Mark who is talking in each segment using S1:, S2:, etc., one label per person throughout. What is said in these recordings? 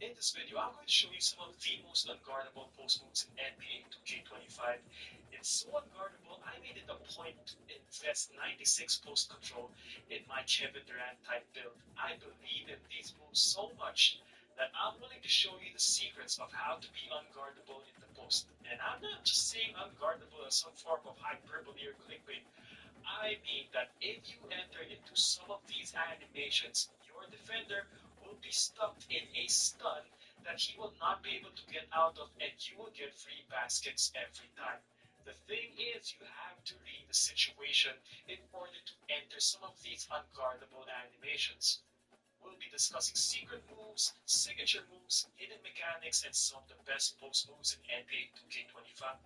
S1: In this video, I'm going to show you some of the most unguardable post moves in NBA 2K25. It's so unguardable, I made it a point to invest 96 post control in my Kevin Durant type build. I believe in these moves so much that I'm willing to show you the secrets of how to be unguardable in the post. And I'm not just saying unguardable as some form of hyperbole or clickbait. I mean that if you enter into some of these animations, your defender will be stuck in a stun that he will not be able to get out of, and you will get free baskets every time. The thing is, you have to read the situation in order to enter some of these unguardable animations. We'll be discussing secret moves, signature moves, hidden mechanics, and some of the best post moves in NBA 2K25.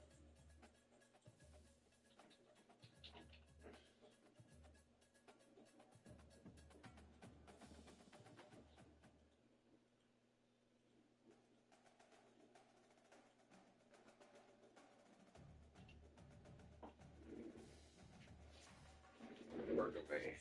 S2: Work away.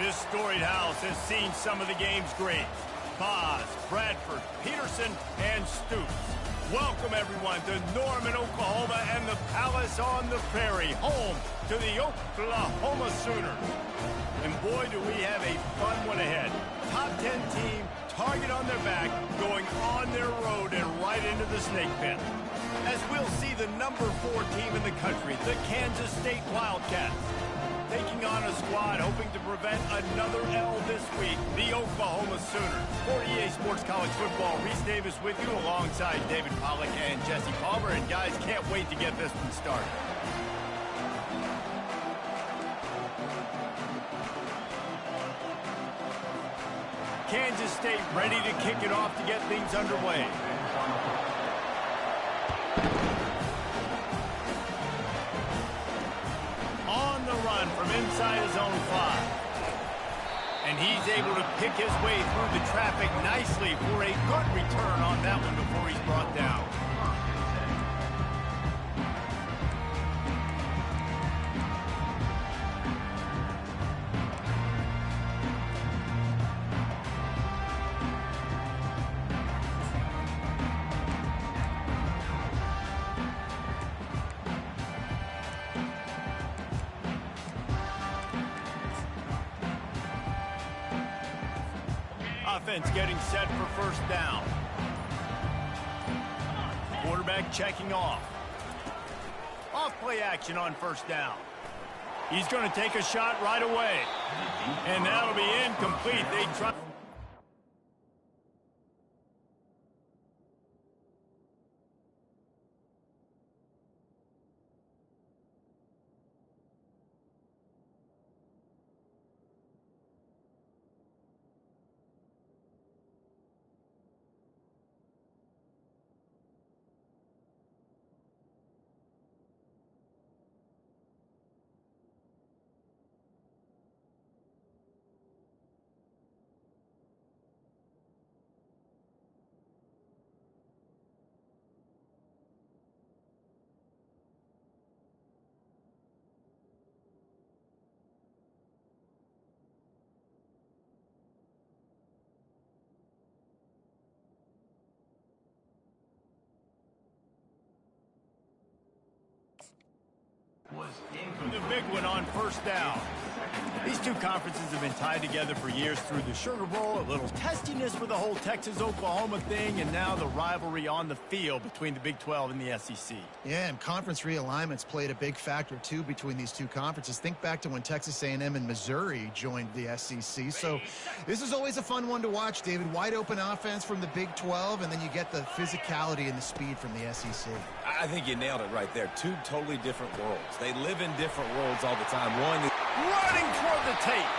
S3: This storied house has seen some of the game's greats. Boz, Bradford, Peterson, and Stoops. Welcome, everyone, to Norman, Oklahoma, and the Palace on the Prairie, home to the Oklahoma Sooners. And boy, do we have a fun one ahead. Top 10 team, target on their back, going on their road and right into the snake pit. As we'll see the number 4 team in the country, the Kansas State Wildcats, taking on a squad hoping to prevent another L this week, the Oklahoma Sooners. For EA Sports College Football, Reese Davis with you alongside David Pollack and Jesse Palmer. And guys, can't wait to get this one started. Kansas State ready to kick it off to get things underway. On the run from inside his own 5. And he's able to pick his way through the traffic nicely for a good return on that one before he's brought down. Offense getting set for first down. Quarterback checking off. Off play action on first down. He's going to take a shot right away. And that'll be incomplete. They try. The big one on first down. These two conferences have been tied together for years through the Sugar Bowl, a little testiness with the whole Texas-Oklahoma thing, and now the rivalry on the field between the Big 12 and the SEC.
S4: Yeah, and conference realignments played a big factor, too, between these two conferences. Think back to when Texas A&M and Missouri joined the SEC. So this is always a fun one to watch, David. Wide open offense from the Big 12, and then you get the physicality and the speed from the SEC.
S5: I think you nailed it right there. Two totally different worlds. They live in different worlds all the time. One is
S3: running toward the tape.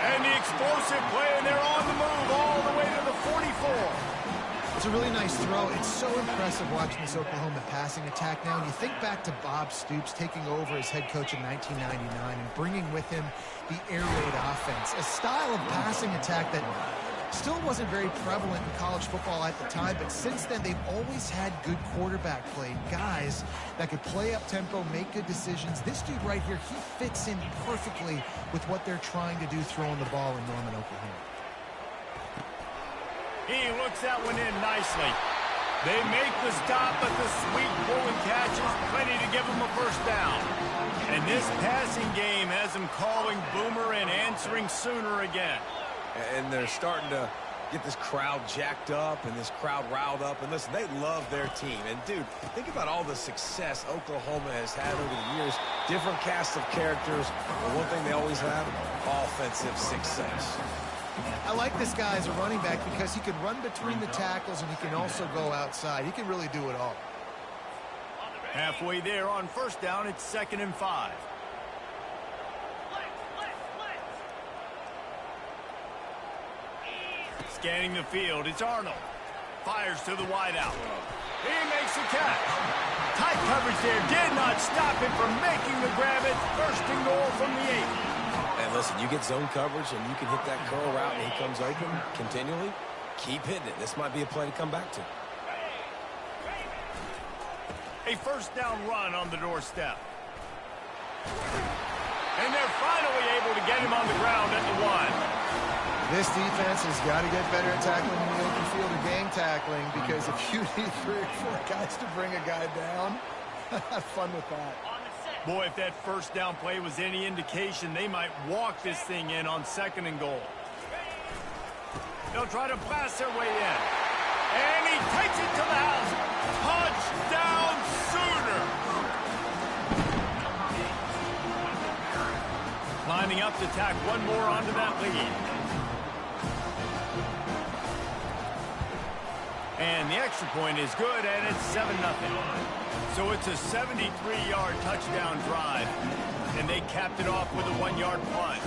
S3: And the explosive play, and they're on the move all the way to the 44.
S4: It's a really nice throw. It's so impressive watching this Oklahoma passing attack now. And you think back to Bob Stoops taking over as head coach in 1999 and bringing with him the air raid offense, a style of passing attack that still wasn't very prevalent in college football at the time, but since then they've always had good quarterback play, guys that could play up tempo, make good decisions. This dude right here, he fits in perfectly with what they're trying to do throwing the ball in Norman, Oklahoma.
S3: He looks that one in nicely. They make the stop, but the sweet pull and catch is plenty to give them a first down. And this passing game has them calling Boomer and answering Sooner again.
S5: and they're starting to get this crowd jacked up and this crowd riled up. And listen, they love their team. And, dude, think about all the success Oklahoma has had over the years. Different cast of characters. But one thing they always have, offensive success.
S4: I like this guy as a running back because he can run between the tackles and he can also go outside. He can really do it all.
S3: Halfway there on first down, it's 2nd and 5. Scanning the field, it's Arnold. Fires to the wideout. He makes the catch. Tight coverage there did not stop him from making the grab. It's 1st and goal from the 8.
S5: And listen, you get zone coverage and you can hit that curl route and he comes open continually. Keep hitting it. This might be a play to come back to.
S3: A 1st down run on the doorstep. And they're finally able to get him on the ground at the 1.
S4: This defense has got to get better at tackling in the open field or gang tackling, because if you need 3 or 4 guys to bring a guy down, have fun with that.
S3: Boy, if that first down play was any indication, they might walk this thing in on 2nd and goal. They'll try to blast their way in. And he takes it to the house. Touchdown, Sooner! Lining up to tack one more onto that lead. And the extra point is good, and it's 7-0. So it's a 73-yard touchdown drive, and they capped it off with a 1-yard punt.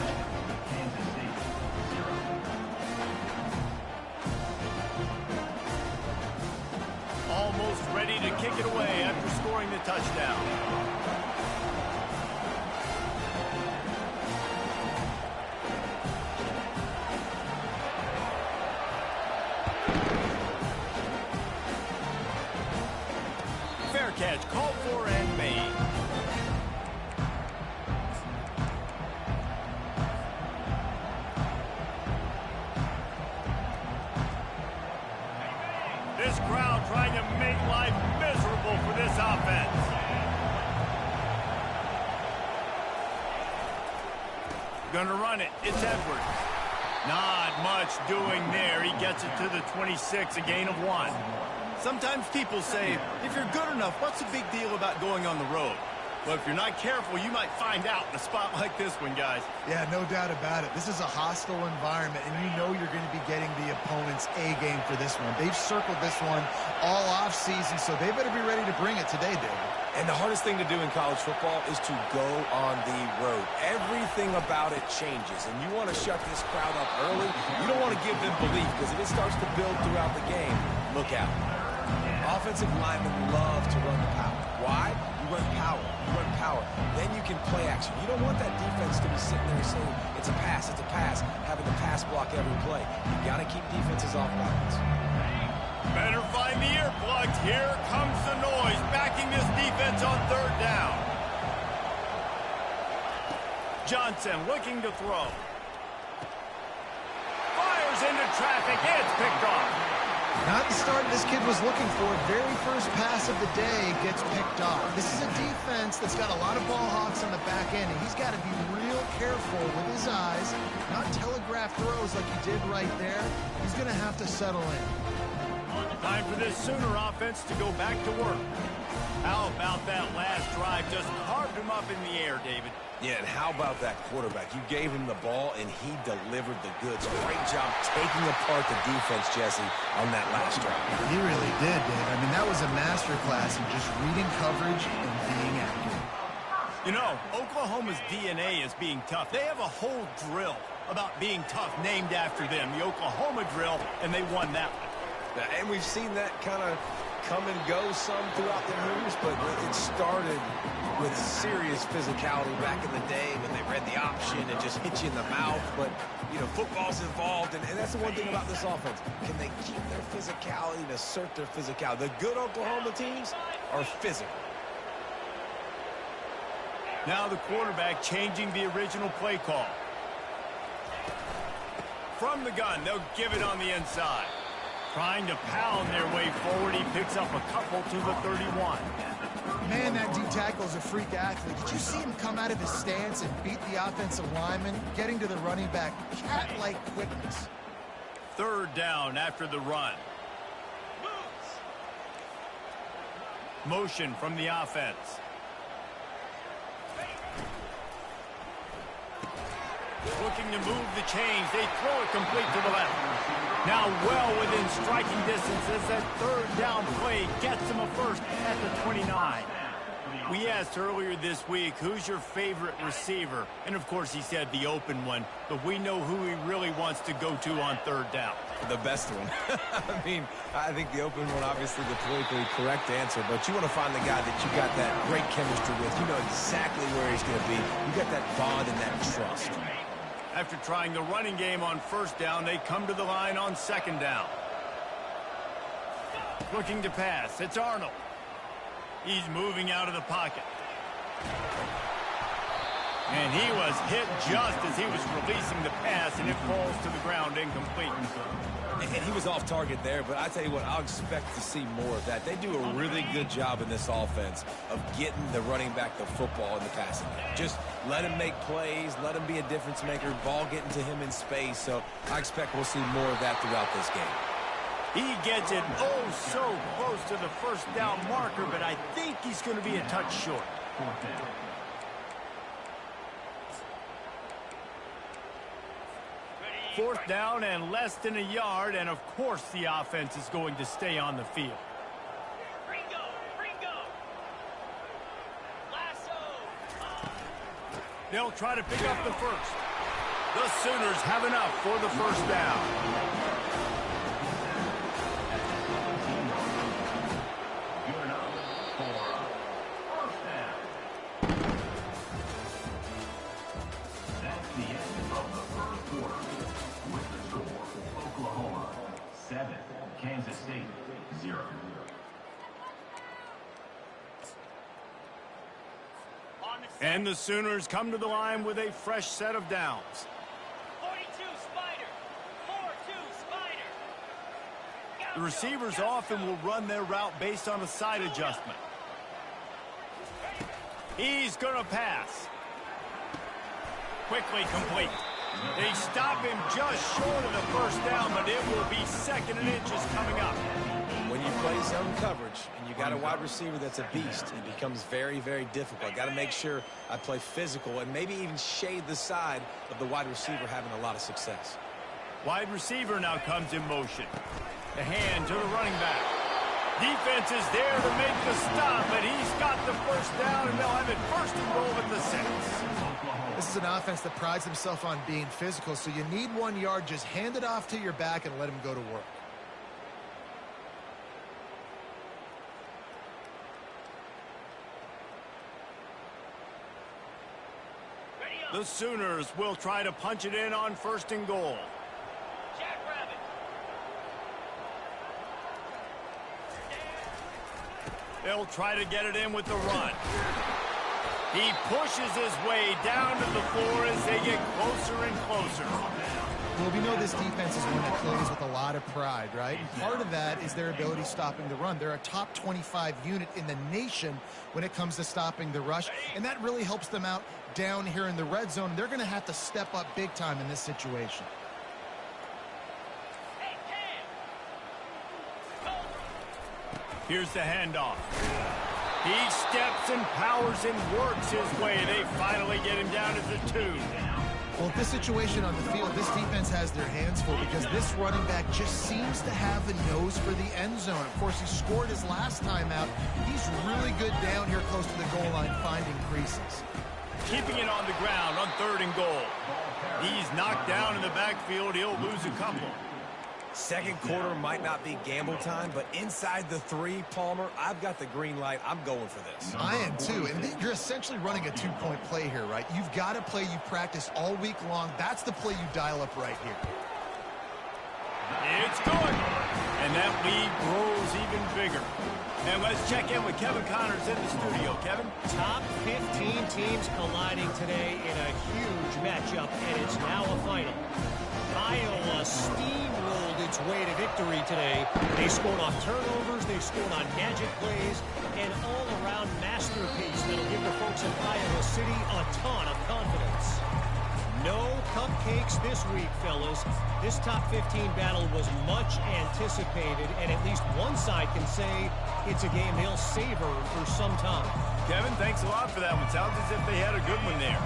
S3: Almost ready to kick it away after scoring the touchdown. Fair catch, called for and made. This crowd trying to make life miserable for this offense. Gonna run it. It's Edwards. Not much doing there. He gets it to the 26, a gain of 1. Sometimes people say, if you're good enough, what's the big deal about going on the road? Well, if you're not careful, you might find out in a spot like this one, guys.
S4: Yeah, no doubt about it. This is a hostile environment, and you know you're going to be getting the opponent's A game for this one. They've circled this one all offseason, so they better be ready to bring it today, David.
S5: And the hardest thing to do in college football is to go on the road. Everything about it changes, and you want to shut this crowd up early. You don't want to give them belief, because if it starts to build throughout the game, look out. Offensive linemen love to run the power. Why? You run power. You run power. Then you can play action. You don't want that defense to be sitting there saying, it's a pass, having to pass block every play. You got to keep defenses off balance.
S3: Better find the earplugs. Here comes the noise, backing this defense on 3rd down. Johnson looking to throw. Fires into traffic. It's picked off.
S4: Not the start this kid was looking for. Very first pass of the day gets picked off. This is a defense that's got a lot of ball hawks on the back end, and he's got to be real careful with his eyes, not telegraph throws like he did right there. He's going to have to settle in.
S3: Time for this Sooner offense to go back to work. How about that last drive? Just carved him up in the air, David.
S5: Yeah, and how about that quarterback? You gave him the ball, and he delivered the goods. Great job taking apart the defense, Jesse, on that last drive.
S4: He really did, Dave. I mean, that was a masterclass in just reading coverage and being accurate.
S3: You know, Oklahoma's DNA is being tough. They have a whole drill about being tough named after them, the Oklahoma drill, and they won that one.
S5: And we've seen that kind of come and go some throughout the years, but it started with serious physicality back in the day when they read the option and just hit you in the mouth. But, you know, football's involved, and that's the one thing about this offense. Can they keep their physicality and assert their physicality? The good Oklahoma teams are physical.
S3: Now the quarterback changing the original play call. From the gun, they'll give it on the inside. Trying to pound their way forward, he picks up a couple to the 31.
S4: Man, that D tackle is a freak athlete. Did you see him come out of his stance and beat the offensive lineman, getting to the running back? Cat-like quickness.
S3: 3rd down after the run. Motion from the offense. Looking to move the chains. They throw it complete to the left. Now well within striking distance as that 3rd down play gets him a first at the 29. We asked earlier this week, who's your favorite receiver? And, of course, he said the open one, but we know who he really wants to go to on 3rd down.
S5: The best one. I mean, I think the open one, obviously the politically correct answer, but you want to find the guy that you got that great chemistry with. You know exactly where he's going to be. You got that bond and that trust.
S3: After trying the running game on 1st down, they come to the line on 2nd down. Looking to pass. It's Arnold. He's moving out of the pocket. And he was hit just as he was releasing the pass, and it falls to the ground incomplete.
S5: And he was off target there, but I tell you what, I'll expect to see more of that. They do a really good job in this offense of getting the running back the football in the passing game. Just let him make plays, let him be a difference maker, ball getting to him in space. So I expect we'll see more of that throughout this game.
S3: He gets it so close to the first down marker, but I think he's going to be a touch short. Fourth down and less than a yard, and of course the offense is going to stay on the field. They'll try to pick up the first. The Sooners have enough for the first down.
S6: Kansas State, 0.
S3: And the Sooners come to the line with a fresh set of downs.
S7: 42 Spider, 4-2 Spider.
S3: The receivers often will run their route based on a side adjustment. He's going to pass. Quickly complete. They stop him just short of the first down, but it will be second and inches coming up.
S5: When you play zone coverage and you got a wide receiver that's a beast, it becomes very, very difficult. Got to make sure I play physical and maybe even shade the side of the wide receiver having a lot of success.
S3: Wide receiver now comes in motion. The hand to the running back. Defense is there to make the stop, but he's got the first down, and they'll have it first and goal at the 6.
S4: This is an offense that prides himself on being physical, so you need 1 yard. Just hand it off to your back and let him go to work.
S3: The Sooners will try to punch it in on first and goal.
S7: Jackrabbit.
S3: They'll try to get it in with the run. He pushes his way down to the floor as they get closer and closer.
S4: Well, we know this defense is one that plays with a lot of pride, right? And part of that is their ability stopping the run. They're a top 25 unit in the nation when it comes to stopping the rush, and that really helps them out down here in the red zone. They're going to have to step up big time in this situation.
S3: Here's the handoff. He steps and powers and works his way. They finally get him down at the 2.
S4: Well, this situation on the field, this defense has their hands full because this running back just seems to have a nose for the end zone. Of course, he scored his last time out. He's really good down here close to the goal line, finding creases.
S3: Keeping it on the ground on 3rd and goal. He's knocked down in the backfield. He'll lose a couple.
S5: Second quarter might not be gamble time, but inside the 3, Palmer, I've got the green light. I'm going for this.
S4: I am too, and you're essentially running a 2-point play here, right? You've got a play you practice all week long. That's the play you dial up right here.
S3: It's good, and that lead grows even bigger. And let's check in with Kevin Connors in the studio. Kevin?
S8: Top 15 teams colliding today in a huge matchup, and it's now a final. Iowa steamrolled its way to victory today. They scored off turnovers, they scored on gadget plays, an all-around masterpiece that'll give the folks in Iowa City a ton of confidence. No cupcakes this week, fellas. This top 15 battle was much anticipated, and at least one side can say it's a game they'll savor for some time.
S3: Kevin, thanks a lot for that one. Sounds as if they had a good one there.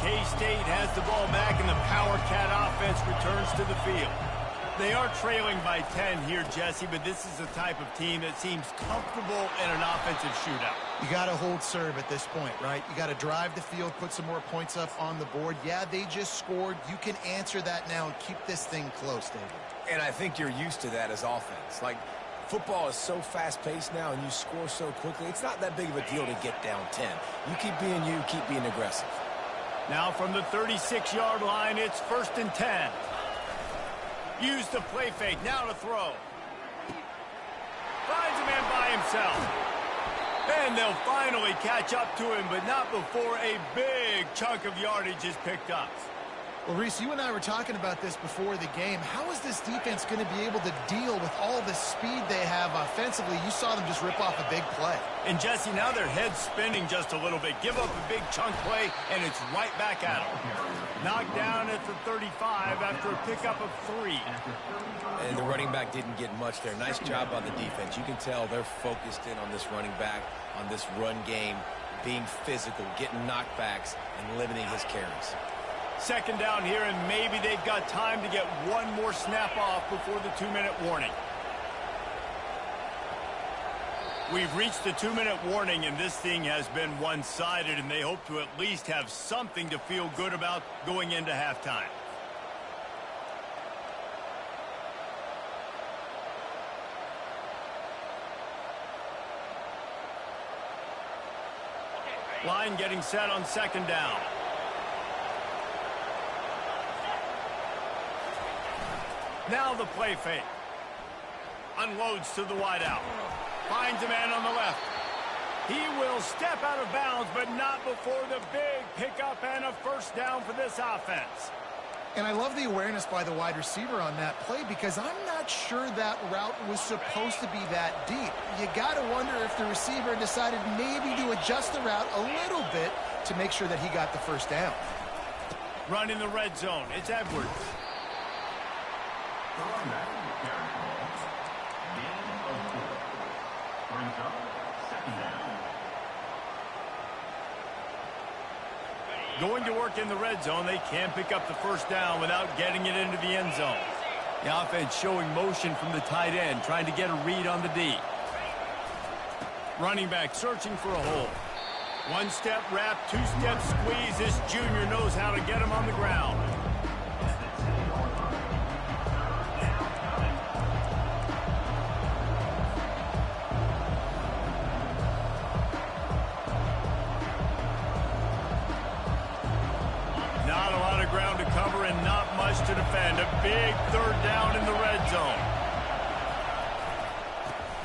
S3: K-State has the ball back, and the Power Cat offense returns to the field. They are trailing by 10 here, Jesse, but this is the type of team that seems comfortable in an offensive shootout.
S4: You got to hold serve at this point, right? You got to drive the field, put some more points up on the board. Yeah, they just scored. You can answer that now and keep this thing close, David.
S5: And I think you're used to that as offense. Like, football is so fast-paced now, and you score so quickly. It's not that big of a deal to get down 10. You keep being you, keep being aggressive.
S3: Now from the 36-yard line, it's 1st and 10. Use the play fake, now to throw. Finds a man by himself. And they'll finally catch up to him, but not before a big chunk of yardage is picked up.
S4: Well, Reese, you and I were talking about this before the game. How is this defense going to be able to deal with all the speed they have offensively? You saw them just rip off a big play.
S3: And, Jesse, now their head's spinning just a little bit. Give up a big chunk play, and it's right back at them. Knocked down at the 35 after a pickup of 3.
S5: And the running back didn't get much there. Nice job on the defense. You can tell they're focused in on this running back, on this run game, being physical, getting knockbacks, and limiting his carries.
S3: Second down here, and maybe they've got time to get one more snap off before the 2-minute warning. We've reached the 2-minute warning, and this thing has been one-sided, and they hope to at least have something to feel good about going into halftime. Line getting set on second down. Now the play fake. Unloads to the wideout. Finds a man on the left. He will step out of bounds, but not before the big pickup and a first down for this offense.
S4: And I love the awareness by the wide receiver on that play because I'm not sure that route was supposed to be that deep. You got to wonder if the receiver decided maybe to adjust the route a little bit to make sure that he got the first down.
S3: Run in the red zone. It's Edwards. Going to work in the red zone, they can't pick up the first down without getting it into the end zone. The offense showing motion from the tight end, trying to get a read on the D. Running back searching for a hole. One-step wrap, two-step squeeze. This junior knows how to get him on the ground. Not a lot of ground to cover and not much to defend. A big third down in the red zone.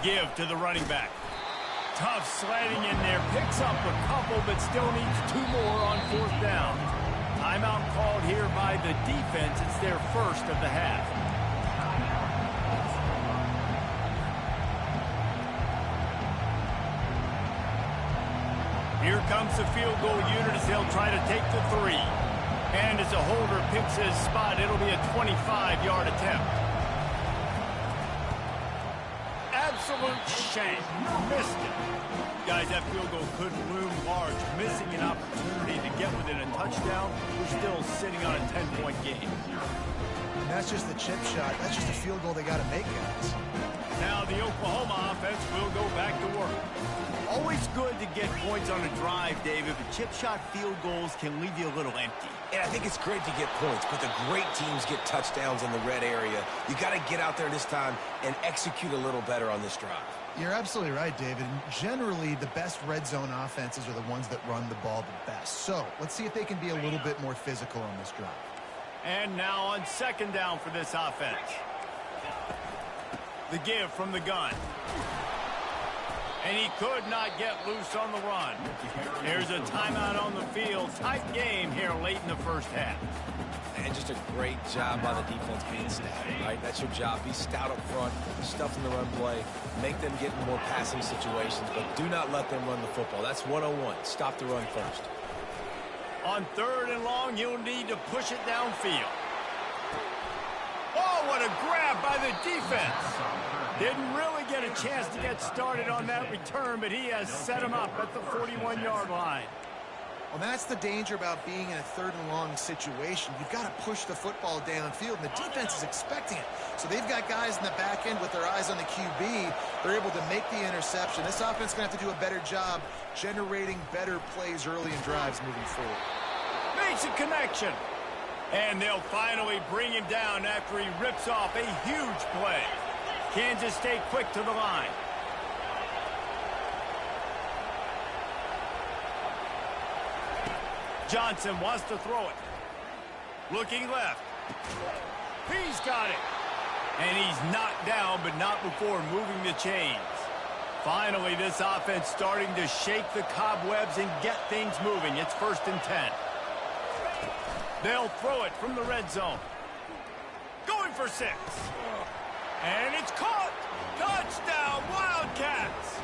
S3: Give to the running back. Tough sledding in there. Picks up a couple, but still needs 2 more on fourth down. Timeout called here by the defense. It's their first of the half. Here comes the field goal unit as they'll try to take the 3. And as a holder picks his spot, it'll be a 25-yard attempt. Absolute shame. Missed it. Guys, that field goal could loom large. Missing an opportunity to get within a touchdown. We're still sitting on a 10-point game.
S4: And that's just the chip shot. That's just a field goal they got to make, guys.
S3: Now the Oklahoma offense will go back to work. Always good to get points on a drive, David, but chip shot field goals can leave you a little empty.
S5: And I think it's great to get points, but the great teams get touchdowns in the red area. You got to get out there this time and execute a little better on this drive.
S4: You're absolutely right, David. And generally, the best red zone offenses are the ones that run the ball the best. So let's see if they can be a little bit more physical on this drive.
S3: And now on second down for this offense. The give from the gun. And he could not get loose on the run. Here's a timeout on the field. Tight game here late in the first half.
S5: And just a great job by the defense being stout, right? That's your job. Be stout up front, stuff in the run play, make them get in more passing situations, but do not let them run the football. That's 101. Stop the run first.
S3: On third and long, you'll need to push it downfield. Oh, what a grab by the defense. Didn't really get a chance to get started on that return, but he has set him up at the 41-yard line.
S4: Well, that's the danger about being in a third and long situation. You've got to push the football downfield, and the defense is expecting it. So they've got guys in the back end with their eyes on the QB. They're able to make the interception. This offense is going to have to do a better job generating better plays early in drives moving forward.
S3: Makes a connection. And they'll finally bring him down after he rips off a huge play. Kansas State quick to the line. Johnson wants to throw it. Looking left. He's got it. And he's knocked down, but not before moving the chains. Finally, this offense starting to shake the cobwebs and get things moving. It's 1st and 10. They'll throw it from the red zone. Going for 6. And it's caught. Touchdown, Wildcats.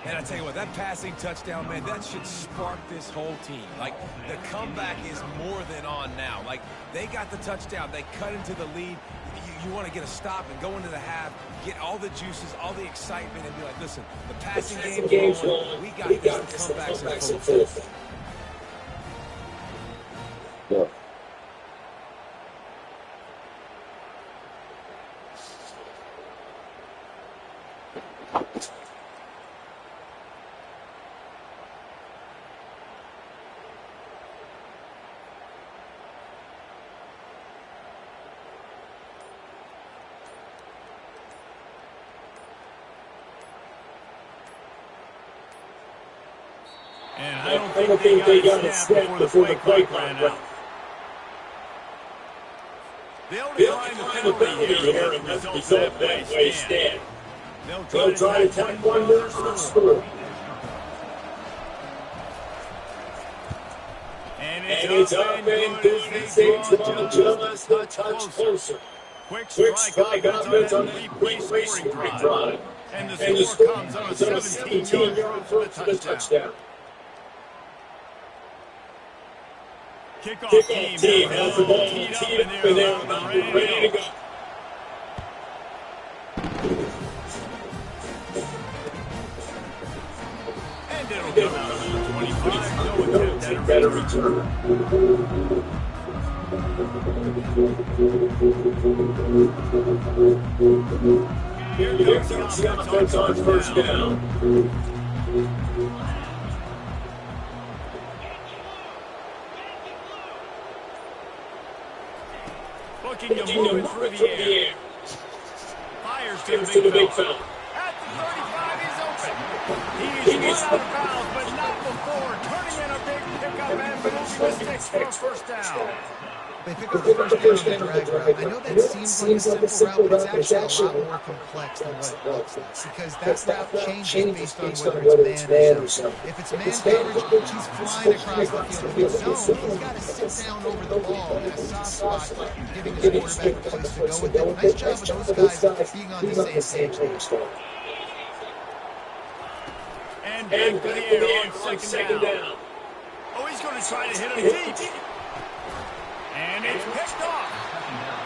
S5: And I tell you what, that passing touchdown, man, that should spark this whole team. Like, the comeback is more than on now. Like, they got the touchdown. They cut into the lead. You want to get a stop and go into the half, get all the juices, all the excitement, and be like, listen, the passing game's rolling. We got this. The comebacks in full effect.
S2: Yeah.
S3: And I don't think they got a snap before the play clock ran out. They'll decline the penalty here and result that way stand. They'll try to take one more for the score. And it's up and good. They draw just a touch closer. Quick strike offense on the quick scoring drive. And the score comes on a 17-yard throw for the touchdown. Kickoff team has the ball teed up and they're about ready to go. And it'll come out of the 25. No attempt at a better return. Here comes the offense on 1st down. Looking to move through the air. Fires to the big fella. At the 35, he's open. He's run out of bounds, but not before. Turning in a big pickup and moving the sticks for a 1st down.
S4: They pick up the first down on the drag route. I know that seems like a simple route, but it's actually a lot more complex than what it looks like. Because that route changes based on whether it's man or zone. If it's man coverage, he's flying across the field. If it's zone, he's got to sit down over the ball in a soft spot, giving his quarterback a place to go with it. Nice job with those guys being on the same page.
S3: And back to the air on 2nd down. Oh, he's going to try to hit him deep. And it's picked off.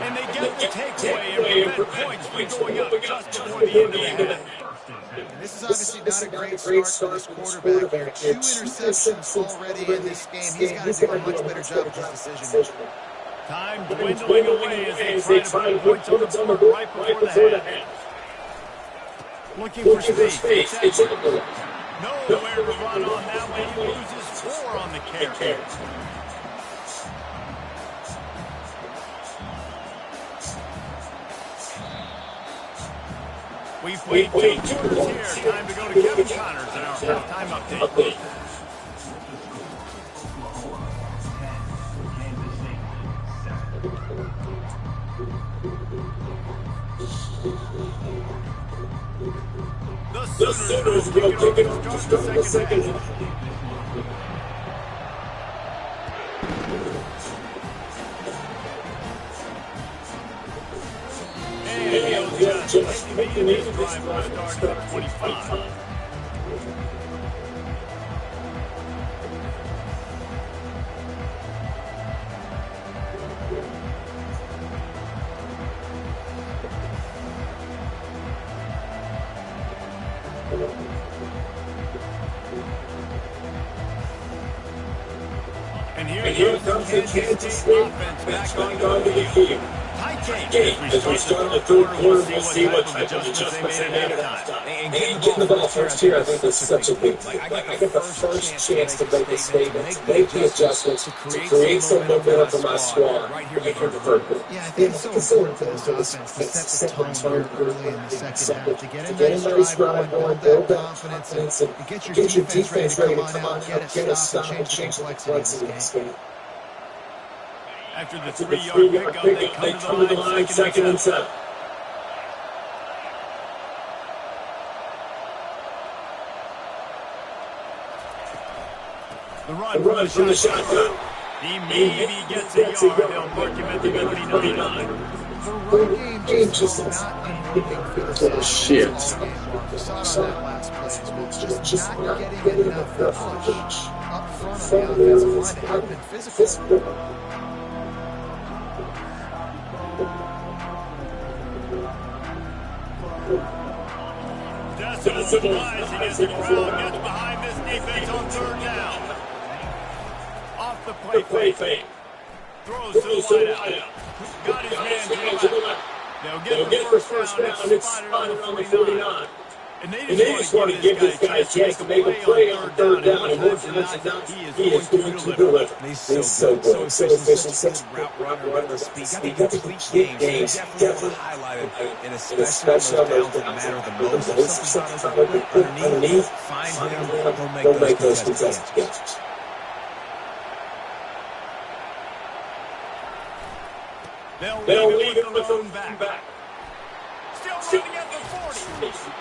S3: And they get the takeaway and prevent points from going up just before the end of the half.
S4: And this is obviously not a great start for this quarterback. 2 interceptions already in this game. He's got to do a much better job with his decision.
S3: Time dwindling away as they try to put points on the board right before the half. Looking for space. It's nowhere to run on that one. He loses 4 on the carry. We've played 2 quarters here. Time to go to Kevin Connors in our halftime update. The Sooners will kick it off to start the 2nd half. Just making it drive start at 25. And here comes the Kansas State offense back onto the field. As we start the 3rd quarter, we'll see what type of adjustments they made at halftime. And getting the ball first here, I think that's such a big thing. Like, I get the first chance to make a statement, to make the adjustments, to create some momentum for my squad right here in the 3rd quarter.
S4: Yeah, I think it's so important for this offense to set the tone here early in the 2nd half, to get a nice drive going, build that confidence, and get your defense ready to come on out, get a stop, and change the complexity of this game.
S3: After the 3-yard pickup, they come to the line 2nd and 7. The run from the shotgun. He maybe gets a yard. They'll mark him at the 39.
S4: The run game just not improving for the
S2: Shit.
S4: We saw it on that last play as well. Just not getting enough push up front on the offensive line to have been physical.
S3: Decimal rising as the crowd gets behind this defense on third down. Off the play fake. Throws to the wideout. Got his man to the left. They'll get the first down. It's spotted on the 49. And they just want to give this guy a chance to make a play on third down. And once it's he is going to deliver.
S5: He's so good, so efficient, such a route runner, speed. Got the complete game. Definitely highlighted, and especially on those downs that matter the most. If something's not underneath, find him, he'll make those contested catches.
S3: They'll leave it with them back. Still running at the 40.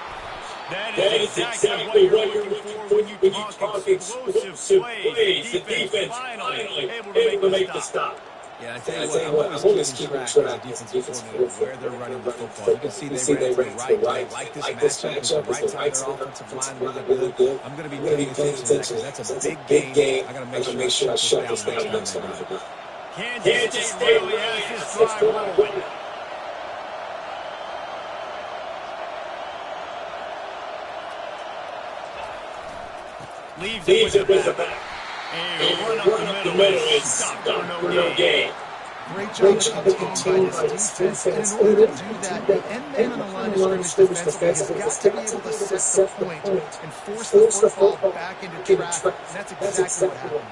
S3: That is exactly what you're looking for when you talk explosive plays. The defense finally able to make the stop.
S5: Yeah, I tell you what, I'm always keeping track of defensive coordinator where they're running the football. You can see they ran to the right. I like this matchup. It's the right side of their offensive line really good. I'm going to be paying attention to that because that's a big game. I got to make sure I shut this down next time.
S3: Kansas State really has this drive rolling. Leaves it with the back. And run up the middle is stopped for no gain.
S4: Great job of containing by this defense. And in order to do that, the end man on the line of scrimmage defensively has got to be able to set the point and force the football back into traffic. And that's exactly what happened.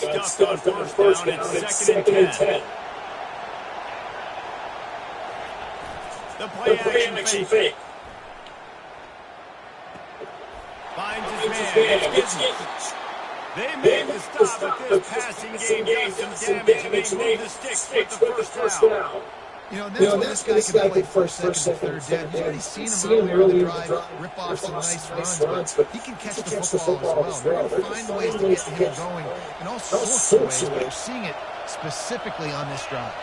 S3: Got stuffed on first down. It's second and 10. The play action fake. Finds his man. It's Giddens. They made the stop, but this passing game does some damage, and they move the sticks with the first down.
S4: You know, that's where this guy can play first, second, third down. You've already seen him earlier in the drive, rip off some nice runs, but he can catch the football as well. They're going to find ways to get him going in all sorts of ways, but you're seeing it specifically on this drive.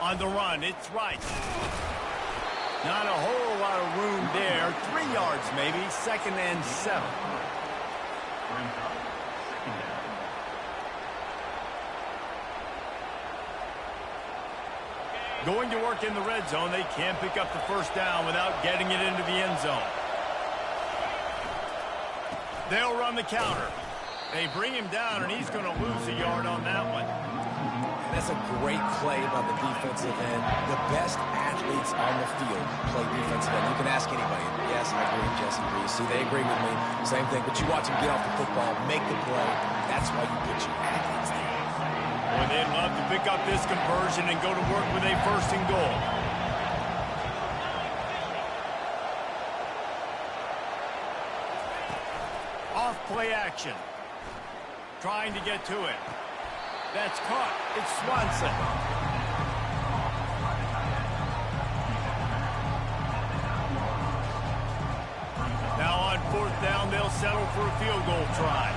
S3: On the run, it's right. Not a whole lot of room there. 3 yards maybe. Second and 7. Going to work in the red zone. They can't pick up the first down without getting it into the end zone. They'll run the counter. They bring him down, and he's going to lose a yard on that one.
S5: That's a great play by the defensive end. The best athletes on the field play defensive end. You can ask anybody. Yes, I agree, Jesse Reese. See, they agree with me. Same thing. But you watch them get off the football, make the play. That's why you put your athletes there.
S3: Boy, they'd love to pick up this conversion and go to work with a first and goal. Off play action. Trying to get to it. That's caught. It's Swanson. Now on fourth down, they'll settle for a field goal try.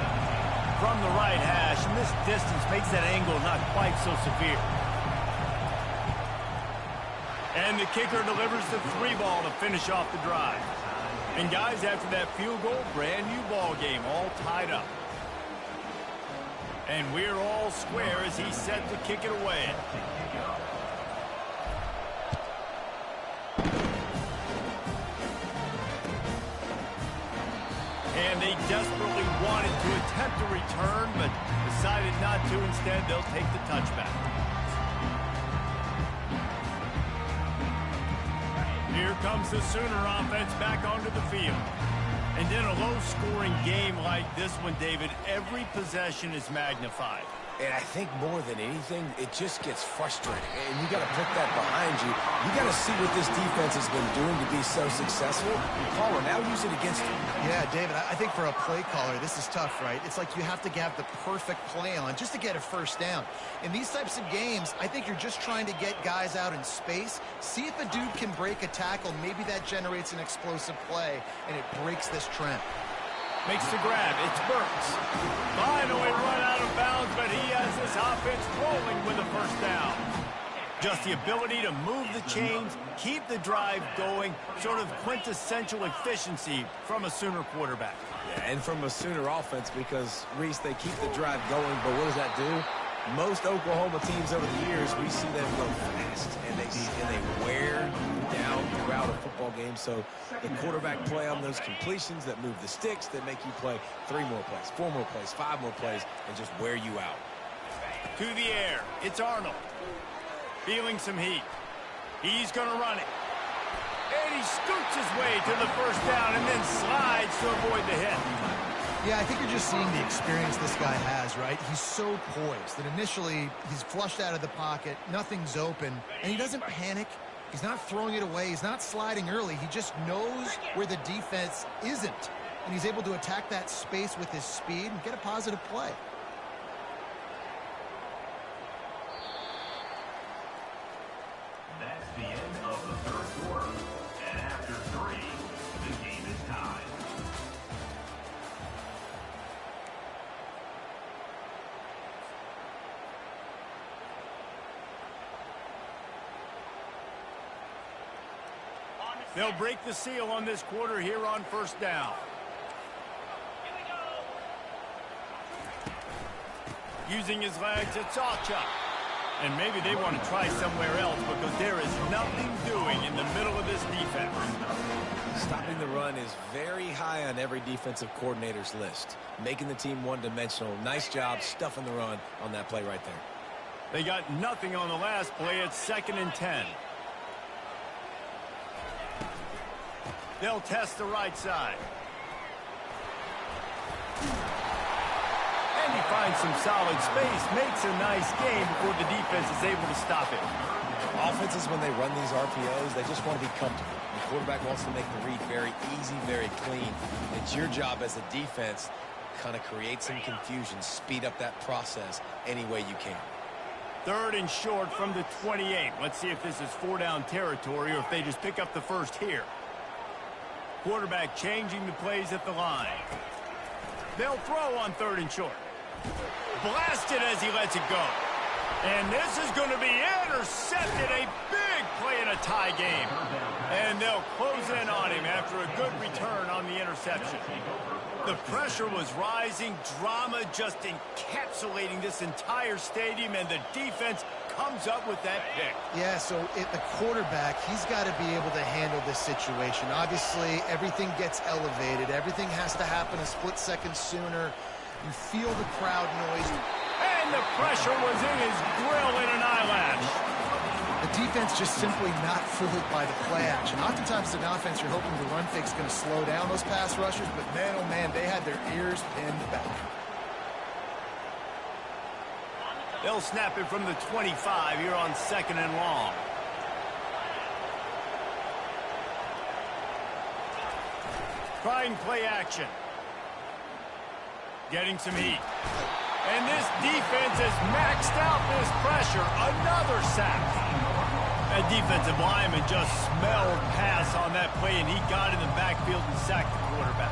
S3: From the right hash, and this distance makes that angle not quite so severe. And the kicker delivers the 3 ball to finish off the drive. And guys, after that field goal, brand new ball game, all tied up. And we're all square as he's set to kick it away. And they desperately wanted to attempt a return, but decided not to. Instead, they'll take the touchback. Here comes the Sooner offense back onto the field. And in a low-scoring game like this one, David, every possession is magnified.
S5: And I think more than anything, it just gets frustrating. And you got to put that behind you. You got to see what this defense has been doing to be so successful. Caller, now use it against him.
S4: Yeah, David, I think for a play caller, this is tough, right? It's like you have to have the perfect play on just to get a first down. In these types of games, I think you're just trying to get guys out in space, see if a dude can break a tackle. Maybe that generates an explosive play, and it breaks this trend.
S3: Makes the grab. It's Burks. Finally run out of bounds, but he has this offense rolling with a first down. Just the ability to move the chains, keep the drive going, sort of quintessential efficiency from a Sooner quarterback.
S5: Yeah, and from a Sooner offense because, Reese, they keep the drive going, but what does that do? Most Oklahoma teams over the years, we see them go fast, and they wear down throughout a football game. So the quarterback play on those completions that move the sticks, that make you play 3 more plays, 4 more plays, 5 more plays, and just wear you out.
S3: To the air, it's Arnold. Feeling some heat. He's going to run it. And he scoots his way to the first down and then slides to avoid the hit.
S4: Yeah, I think you're just seeing the experience this guy has, right? He's so poised that initially he's flushed out of the pocket, nothing's open, and he doesn't panic. He's not throwing it away. He's not sliding early. He just knows where the defense isn't, and he's able to attack that space with his speed and get a positive play.
S6: That's the end of the third quarter. And after 3, the game is tied.
S3: They'll break the seal on this quarter here on first down.
S7: Here we go.
S3: Using his legs, it's Sawchuk. And maybe they want to try somewhere else because there is nothing doing in the middle of this defense.
S5: Stopping the run is very high on every defensive coordinator's list. Making the team one-dimensional. Nice job stuffing the run on that play right there.
S3: They got nothing on the last play. It's 2nd and 10. They'll test the right side. And he finds some solid space, makes a nice game before the defense is able to stop it.
S5: Offenses, when they run these RPOs, they just want to be comfortable. The quarterback wants to make the read very easy, very clean. It's your job as a defense to kind of create some confusion, speed up that process any way you can.
S3: 3rd and short from the 28. Let's see if this is 4-down territory or if they just pick up the first here. Quarterback changing the plays at the line. They'll throw on 3rd and short. Blasted as he lets it go. And this is going to be intercepted. A big play in a tie game. And they'll close in on him after a good return on the interception. The pressure was rising. Drama just encapsulating this entire stadium. And the defense comes up with that pick.
S4: Yeah, so the quarterback, he's got to be able to handle this situation. Obviously, everything gets elevated. Everything has to happen a split second sooner. You feel the crowd noise.
S3: And the pressure was in his grill in an eyelash.
S4: The defense just simply not fooled by the play action. Oftentimes, an offense, you're hoping the run fake's going to slow down those pass rushers, but man, oh man, they had their ears pinned back.
S3: They'll snap it from the 25 here on 2nd and long. Trying play action. Getting some heat. And this defense has maxed out this pressure. Another sack. That defensive lineman just smelled pass on that play, and he got in the backfield and sacked the quarterback.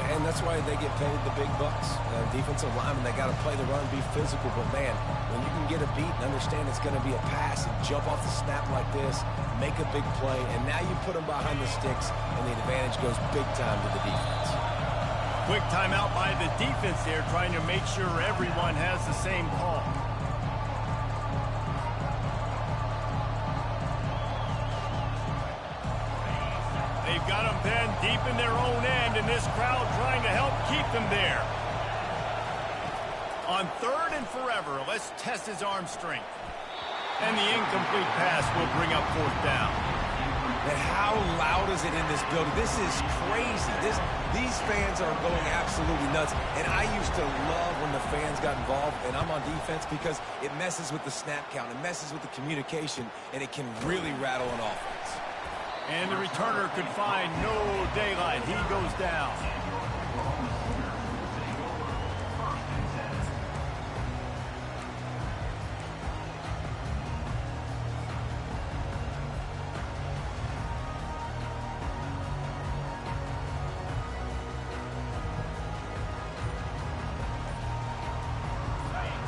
S5: And that's why they get paid the big bucks. Defensive linemen, they got to play the run, be physical. But, man, when you can get a beat and understand it's going to be a pass and jump off the snap like this, make a big play, and now you put them behind the sticks, and the advantage goes big time to the defense.
S3: Quick timeout by the defense there, trying to make sure everyone has the same call. They've got them pinned deep in their own end, and this crowd trying to help keep them there. On 3rd and forever, let's test his arm strength. And the incomplete pass will bring up 4th down.
S5: And how loud is it in this building? This is crazy. These fans are going absolutely nuts. And I used to love when the fans got involved, and I'm on defense, because it messes with the snap count. It messes with the communication, and it can really rattle an offense.
S3: And the returner could find no daylight. He goes down.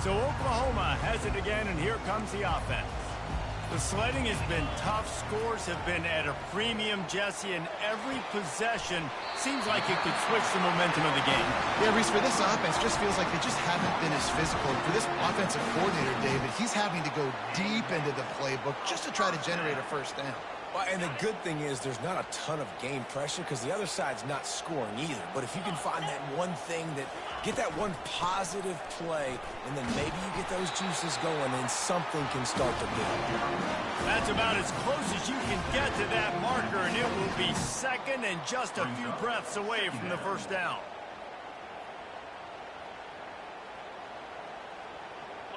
S3: So Oklahoma has it again, and here comes the offense. The sledding has been tough. Scores have been at a premium, Jesse, and every possession seems like it could switch the momentum of the game.
S4: Yeah, Reese, for this offense, just feels like they just haven't been as physical. For this offensive coordinator, David, he's having to go deep into the playbook just to try to generate a first down.
S5: Well, and the good thing is there's not a ton of game pressure because the other side's not scoring either. But if you can find that one thing get that one positive play, and then maybe you get those juices going and something can start to build.
S3: That's about as close as you can get to that marker, and it will be second and just a few breaths away from the first down.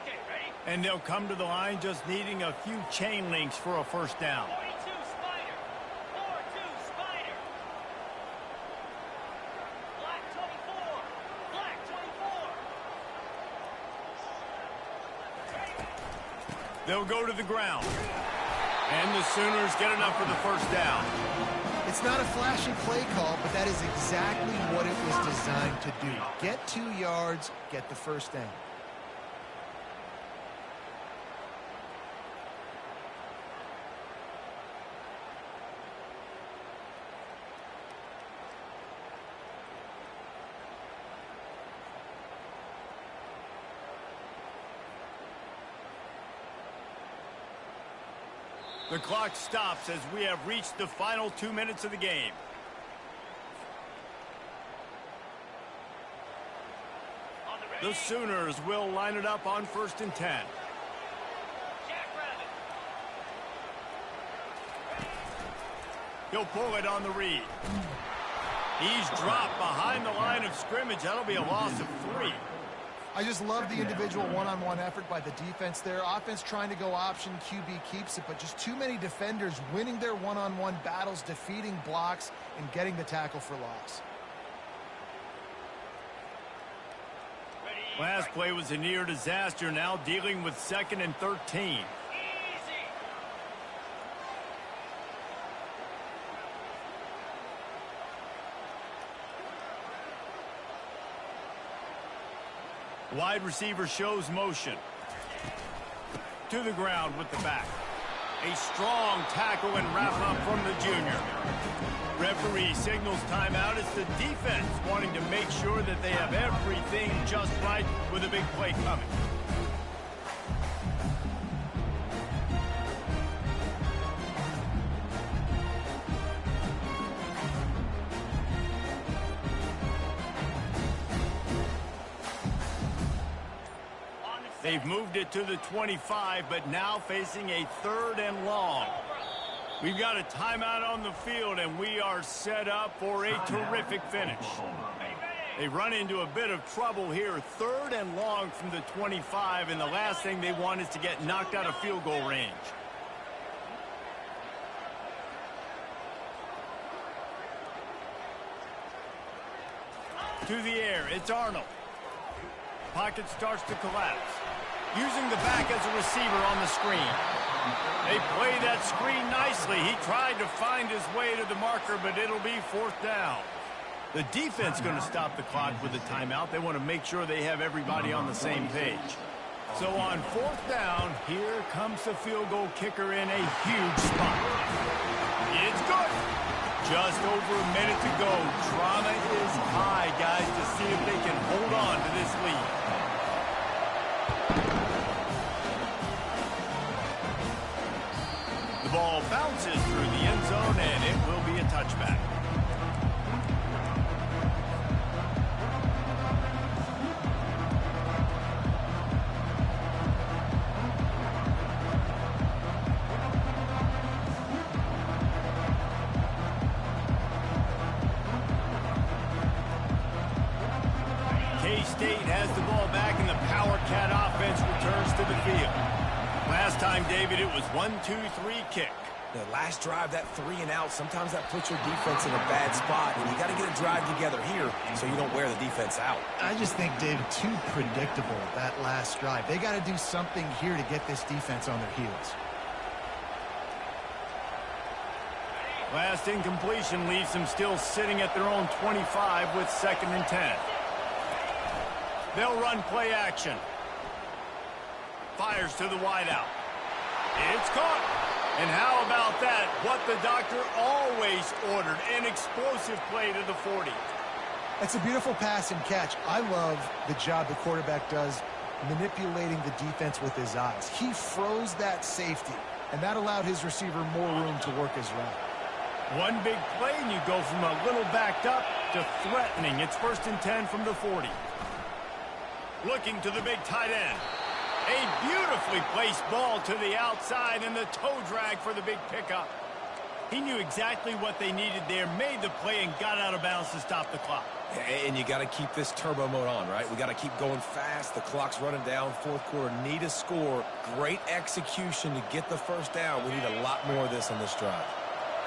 S7: Okay, ready?
S3: And they'll come to the line just needing a few chain links for a first down.
S7: 42 Spider. 4-2 Spider. Black 24. Black 24.
S3: They'll go to the ground. And the Sooners get enough for the first down.
S4: It's not a flashy play call, but that is exactly what it was designed to do. Get 2 yards, get the first down.
S3: The clock stops as we have reached the final 2 minutes of the game. The Sooners will line it up on 1st and 10.
S7: Jackrabbit.
S3: He'll pull it on the read. He's dropped behind the line of scrimmage. That'll be a loss of 3.
S4: I just love the individual one-on-one effort by the defense there. Offense trying to go option, QB keeps it, but just too many defenders winning their one-on-one battles, defeating blocks, and getting the tackle for loss.
S3: Last play was a near disaster, now dealing with 2nd and 13. Wide receiver shows motion. To the ground with the back. A strong tackle and wrap up from the junior. Referee signals timeout. It's the defense wanting to make sure that they have everything just right with a big play coming. They've moved it to the 25, but now facing a 3rd and long. We've got a timeout on the field, and we are set up for a terrific finish. They run into a bit of trouble here. 3rd and long from the 25, and the last thing they want is to get knocked out of field goal range. To the air, it's Arnold. Pocket starts to collapse. Using the back as a receiver on the screen. They play that screen nicely. He tried to find his way to the marker, but it'll be 4th down. The defense going to stop the clock with a timeout. They want to make sure they have everybody on the same page. So on 4th down, here comes the field goal kicker in a huge spot. It's good. Just over a minute to go. Drama is high, guys, to see if they can hold on to this lead. The ball bounces through the end zone, and it will be a touchback. time, David, it was 1-2-3 kick.
S5: The last drive, that 3 and out, sometimes that puts your defense in a bad spot, and you got to get a drive together here so you don't wear the defense out.
S4: I just think, Dave, too predictable, that last drive. They got to do something here to get this defense on their heels.
S3: Last incompletion leaves them still sitting at their own 25 with 2nd and 10. They'll run play action. Fires to the wideout. It's caught. And how about that? What the doctor always ordered, an explosive play to the 40.
S4: It's a beautiful pass and catch. I love the job the quarterback does manipulating the defense with his eyes. He froze that safety, and that allowed his receiver more room to work his route.
S3: One big play, and you go from a little backed up to threatening. It's 1st and 10 from the 40. Looking to the big tight end. A beautifully placed ball to the outside and the toe drag for the big pickup. He knew exactly what they needed there, made the play, and got out of bounds to stop the clock.
S5: And you got to keep this turbo mode on, right? We got to keep going fast. The clock's running down. 4th quarter, need a score. Great execution to get the 1st down. We need a lot more of this on this drive.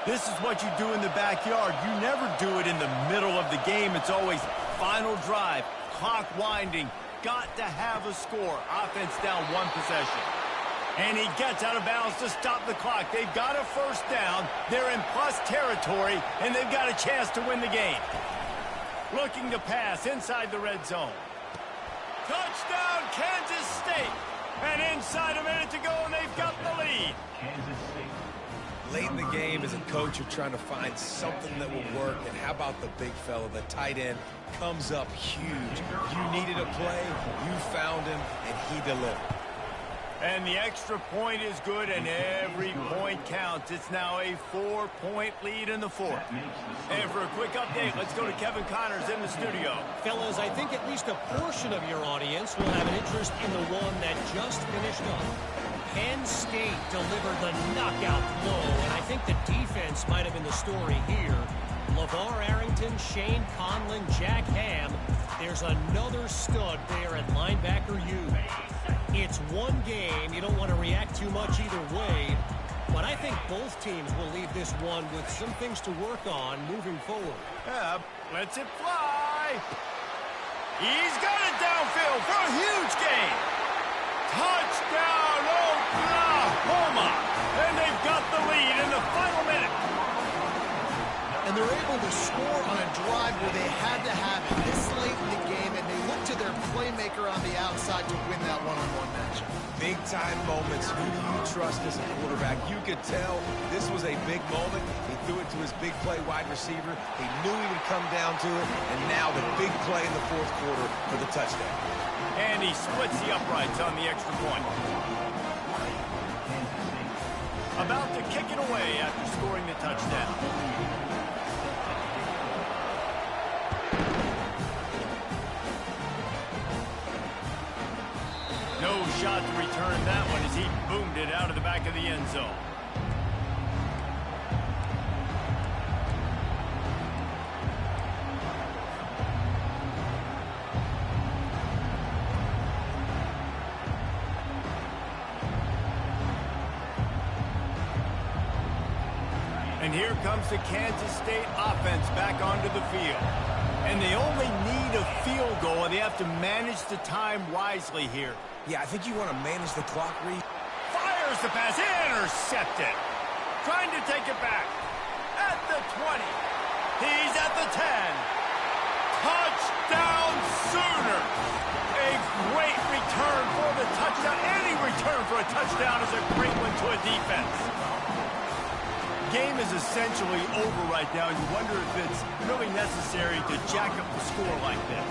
S3: This is what you do in the backyard. You never do it in the middle of the game. It's always final drive, clock winding. Got to have a score. Offense down 1 possession. And he gets out of bounds to stop the clock. They've got a 1st down. They're in plus territory, and they've got a chance to win the game. Looking to pass inside the red zone. Touchdown, Kansas State. And inside a minute to go, and they've got the lead.
S6: Kansas State.
S5: Late in the game, as a coach, you're trying to find something that will work. And how about the big fella, the tight end, comes up huge. You needed a play, you found him, and he delivered.
S3: And the extra point is good, and every point counts. It's now a 4-point lead in the 4th. And for a quick update, let's go to Kevin Connors in the studio.
S8: Fellas, I think at least a portion of your audience will have an interest in the one that just finished up. Penn State delivered the knockout blow, and I think the defense might have been the story here. LeVar Arrington, Shane Conlon, Jack Ham. There's another stud there at linebacker U. It's one game. You don't want to react too much either way, but I think both teams will leave this one with some things to work on moving forward.
S3: Yeah, lets it fly. He's got it downfield for a huge gain. Touchdown, Oklahoma! And they've got the lead in the final minute.
S4: And they're able to score on a drive where they had to have it this late in the game, and they look to their playmaker on the outside to win that one-on-one matchup.
S5: Big-time moments. Who do you trust as a quarterback? You could tell this was a big moment. He threw it to his big play wide receiver. He knew he would come down to it, and now the big play in the 4th quarter for the touchdown.
S3: And he splits the uprights on the extra point. About to kick it away after scoring the touchdown. No shot to return that one as he boomed it out of the back of the end zone. And here comes the Kansas State offense back onto the field. And they only need a field goal, and they have to manage the time wisely here.
S5: Yeah, I think you want to manage the clock, Reed.
S3: Fires the pass, intercepted. Trying to take it back. At the 20. He's at the 10. Touchdown Sooners. A great return for the touchdown. Any return for a touchdown is a great one to a defense. Game is essentially over right now. You wonder if it's really necessary to jack up the score like this.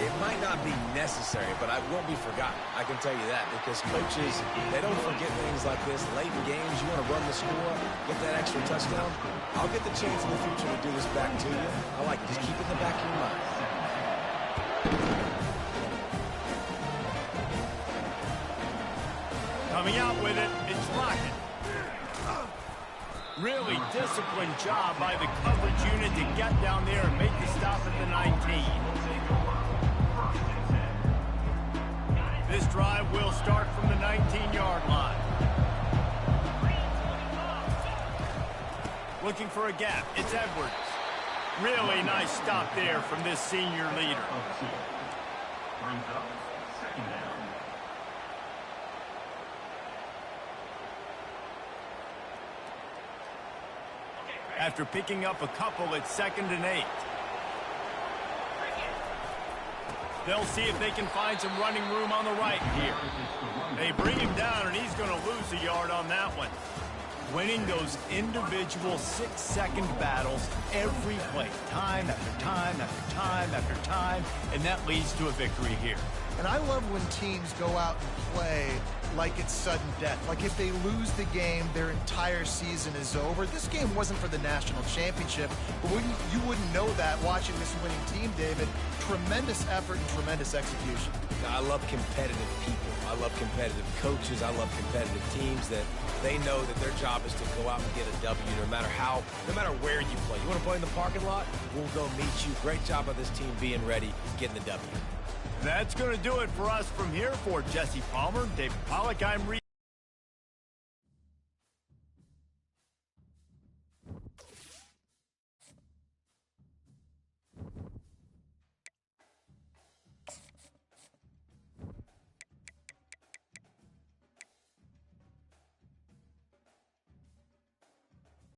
S5: It might not be necessary, but it won't be forgotten. I can tell you that, because coaches, they don't forget things like this. Late in games, you want to run the score, get that extra touchdown. I'll get the chance in the future to do this back to you. I like it. Just keep it in the back of your mind.
S3: Coming out with it, it's Rocket. Really disciplined job by the coverage unit to get down there and make the stop at the 19. This drive will start from the 19-yard line. Looking for a gap. It's Edwards. Really nice stop there from this senior leader.
S6: Brings up second down.
S3: After picking up a couple, it's 2nd and 8. They'll see if they can find some running room on the right here. They bring him down, and he's going to lose a yard on that one. Winning those individual 6-second battles every play, time after time after time after time, and that leads to a victory here.
S4: And I love when teams go out and play like it's sudden death. Like if they lose the game, their entire season is over. This game wasn't for the national championship, but you wouldn't know that watching this winning team, David. Tremendous effort and tremendous execution.
S5: I love competitive people. I love competitive coaches. I love competitive teams that they know that their job is to go out and get a W no matter where you play. You want to play in the parking lot? We'll go meet you. Great job of this team being ready, getting the W.
S3: That's going to do it for us from here. For Jesse Palmer, David Pollack, I'm